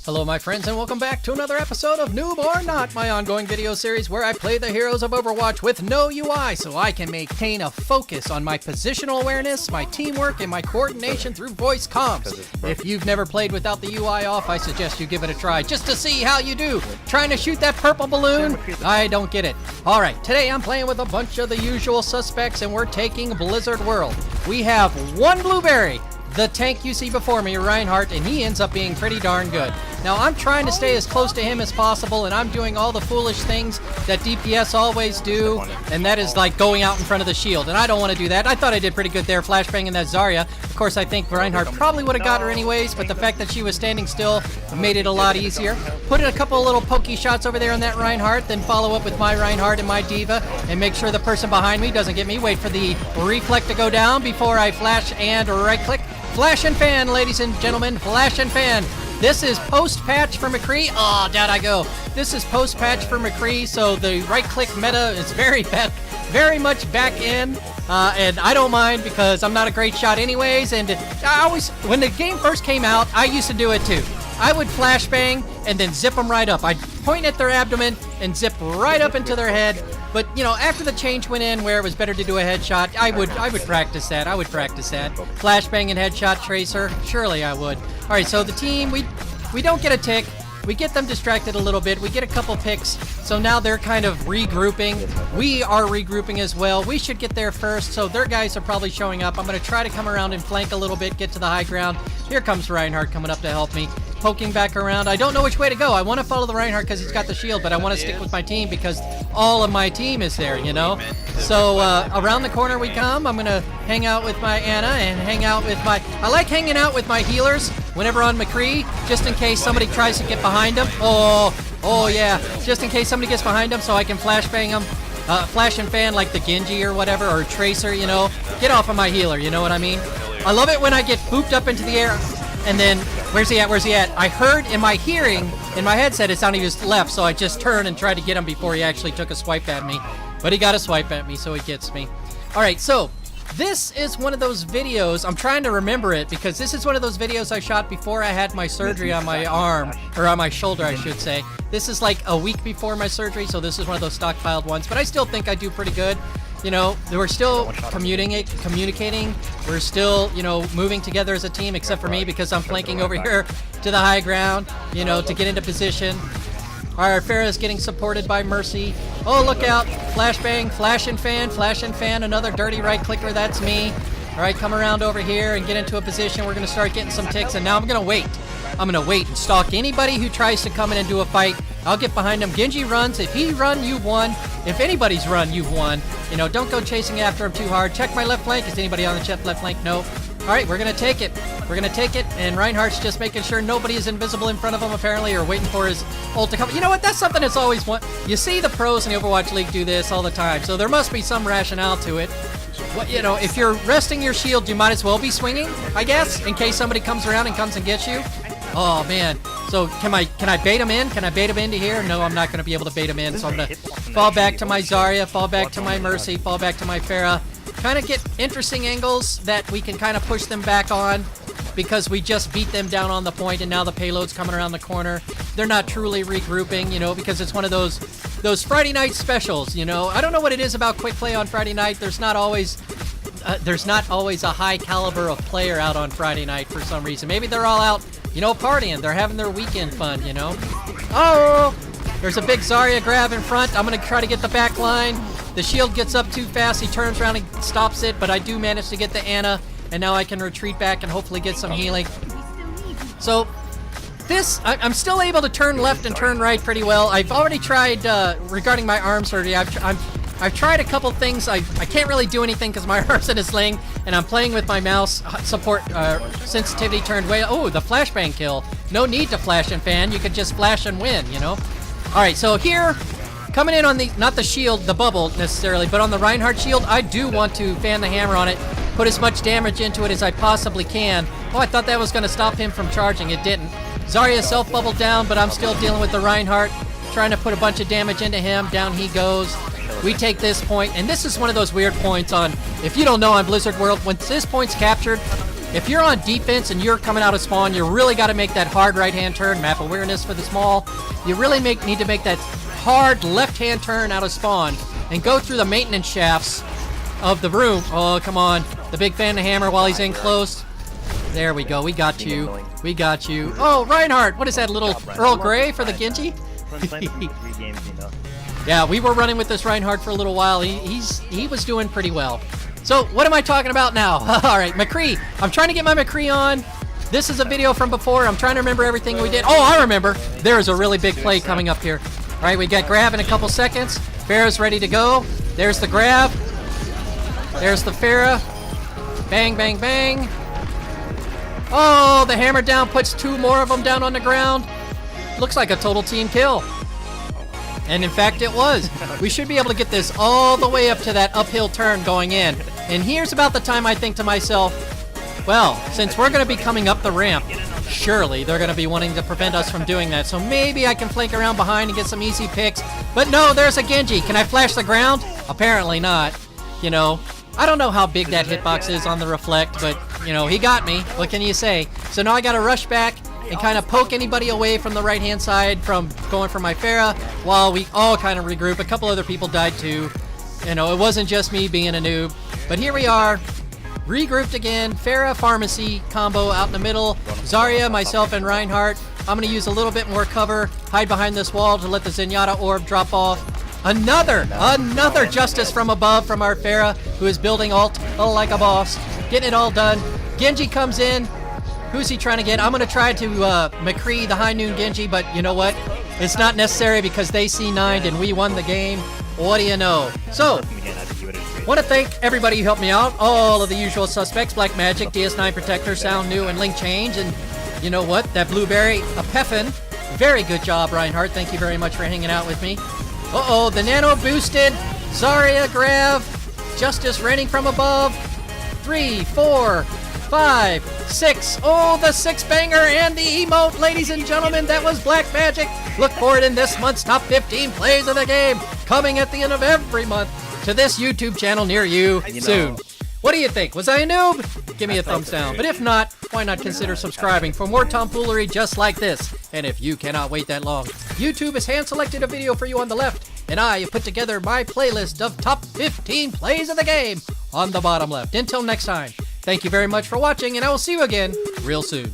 Hello my friends and welcome back to another episode of Noob or Not, my ongoing video series where I play the heroes of Overwatch with no UI so I can maintain a focus on my positional awareness, my teamwork, and my coordination through voice comms. If you've never played without the UI off, I suggest you give it a try just to see how you do. Trying to shoot that purple balloon? I don't get it. Alright, today I'm playing with a bunch of the usual suspects and we're taking Blizzard World. We have one Blueberry, the tank you see before me, Reinhardt, and he ends up being pretty darn good. Now, I'm trying to stay as close to him as possible, and I'm doing all the foolish things that DPS always do, and that is like going out in front of the shield, and I don't want to do that. I thought I did pretty good there, flashbanging that Zarya. Of course, I think Reinhardt probably would have got her anyways, but the fact that she was standing still made it a lot easier. Put in a couple of little pokey shots over there on that Reinhardt, then follow up with my Reinhardt and my Diva, and make sure the person behind me doesn't get me. Wait for the reflect to go down before I flash and right-click. Flash and fan, ladies and gentlemen, flash and fan. This is post-patch for McCree. Oh, down I go. This is post-patch for McCree, so the right-click meta is very much back in, and I don't mind because I'm not a great shot anyways, and I always, when the game first came out, I used to do it too. I would flashbang and then zip them right up. I'd point at their abdomen and zip right up into their head. But, you know, after the change went in where it was better to do a headshot, I would practice that. I would practice that. Flashbang and headshot tracer, surely I would. All right, so the team, we don't get a tick. We get them distracted a little bit. We get a couple picks. So now they're kind of regrouping. We are regrouping as well. We should get there first. So their guys are probably showing up. I'm going to try to come around and flank a little bit, get to the high ground. Here comes Reinhardt coming up to help me. Poking back around. I don't know which way to go. I want to follow the Reinhardt because he's got the shield, but I want to stick with my team because all of my team is there, you know? So around the corner we come. I'm going to hang out with my Anna and hang out with my... I like hanging out with my healers whenever on McCree, just in case somebody tries to get behind him. Oh yeah, just in case somebody gets behind him so I can flashbang him. Flash and fan like the Genji or whatever, or Tracer, you know? Get off of my healer, you know what I mean? I love it when I get booped up into the air and then... Where's he at? Where's he at? I heard in my hearing, in my headset, it sounded he was left, so I just turned and tried to get him before he actually took a swipe at me. But he got a swipe at me, so he gets me. Alright, so this is one of those videos, I'm trying to remember it, because this is one of those videos I shot before I had my surgery on my arm, or on my shoulder, I should say. This is like a week before my surgery, so this is one of those stockpiled ones, but I still think I do pretty good. You know, we're still communicating. We're still, you know, moving together as a team, except for me because I'm flanking over here to the high ground, you know, to get into position. Our Pharah is getting supported by Mercy. Oh, look out. Flashbang, flash and fan, another dirty right clicker. That's me. All right, come around over here and get into a position. We're going to start getting some ticks, and now I'm going to wait. I'm going to wait and stalk anybody who tries to come in and do a fight. I'll get behind him. Genji runs. If he run, you've won. If anybody's run, you've won. You know, don't go chasing after him too hard. Check my left flank. Is anybody on the left flank? No. All right, we're going to take it. We're going to take it, and Reinhardt's just making sure nobody is invisible in front of him, apparently, or waiting for his ult to come. You know what? That's something that's always one. You see the pros in the Overwatch League do this all the time, so there must be some rationale to it. What, you know, if you're resting your shield, you might as well be swinging, I guess, in case somebody comes around and comes and gets you. Oh, man. So can I bait him in? Can I bait him into here? No, I'm not going to be able to bait him in, so I'm going to fall back to my Zarya, fall back to my Mercy, fall back to my Pharah. Kind of get interesting angles that we can kind of push them back on because we just beat them down on the point and now the payload's coming around the corner. They're not truly regrouping, you know, because it's one of those Friday night specials, you know. I don't know what it is about quick play on Friday night. There's not always a high caliber of player out on Friday night for some reason. Maybe they're all out, you know, partying. They're having their weekend fun, you know. Oh, there's a big Zarya grab in front. I'm going to try to get the back line. The shield gets up too fast. He turns around and stops it, but I do manage to get the Anna, and now I can retreat back and hopefully get some healing. So this, I'm still able to turn left and turn right pretty well. I've already tried, regarding my arm surgery, I've tried a couple things. I can't really do anything because my arm's in a sling, and I'm playing with my mouse. Support sensitivity turned way... Oh, the flashbang kill. No need to flash and fan. You could just flash and win, you know? All right, so here... Coming in on the, not the shield, the bubble necessarily, but on the Reinhardt shield, I do want to fan the hammer on it, put as much damage into it as I possibly can. Oh, I thought that was going to stop him from charging. It didn't. Zarya self-bubbled down, but I'm still dealing with the Reinhardt, trying to put a bunch of damage into him. Down he goes. We take this point, and this is one of those weird points on, if you don't know on Blizzard World, when this point's captured, if you're on defense and you're coming out of spawn, you really got to make that hard right-hand turn. Map awareness for the small. You really need to make that hard left-hand turn out of spawn and go through the maintenance shafts of the room. Oh, come on. The big fan of hammer while he's in close. There we go. We got you. We got you. Oh, Reinhardt. What is that, little Earl Grey for the Genji? Yeah, we were running with this Reinhardt for a little while. He was doing pretty well. So, what am I talking about now? All right, McCree. I'm trying to get my McCree on. This is a video from before. I'm trying to remember everything we did. Oh, I remember. There's a really big play coming up here. All right, we got grab in a couple seconds. Pharah's ready to go. There's the grab. There's the Pharah. Bang, bang, bang. Oh, the hammer down puts 2 more of them down on the ground. Looks like a total team kill. And in fact, it was. We should be able to get this all the way up to that uphill turn going in. And here's about the time I think to myself, well, since we're going to be coming up the ramp, surely they're going to be wanting to prevent us from doing that. So maybe I can flank around behind and get some easy picks. But no, there's a Genji. Can I flash the ground? Apparently not. You know, I don't know how big that hitbox is on the reflect, but, you know, he got me. What can you say? So now I got to rush back and kind of poke anybody away from the right-hand side from going for my Pharah while we all kind of regroup. A couple other people died too. You know, it wasn't just me being a noob. But here we are, regrouped again. Pharah Pharmacy combo out in the middle. Zarya, myself, and Reinhardt. I'm going to use a little bit more cover, hide behind this wall to let the Zenyatta orb drop off. Another justice from above from our Pharah, who is building ult like a boss. Getting it all done. Genji comes in. Who's he trying to get? I'm going to try to McCree the high noon Genji, but you know what? It's not necessary because they C9'd and we won the game. What do you know? So, want to thank everybody who helped me out. All of the usual suspects, Black Magic, DS9 Protector, Sound New, and Link Change. And you know what? That Blueberry, a Peffin. Very good job, Reinhardt. Thank you very much for hanging out with me. Uh-oh, the nano boosted. Zarya grab. Justice raining from above. 3, 4, 5, 6. Oh, the 6-banger and the emote, ladies and gentlemen. That was Black Magic. Look for it in this month's top 15 plays of the game, coming at the end of every month to this YouTube channel near you soon. What do you think? Was I a noob? Give me a thumbs down. But if not, why not consider subscribing for more tomfoolery just like this? And if you cannot wait that long, YouTube has hand-selected a video for you on the left, and I have put together my playlist of top 15 plays of the game on the bottom left. Until next time, thank you very much for watching, and I will see you again real soon.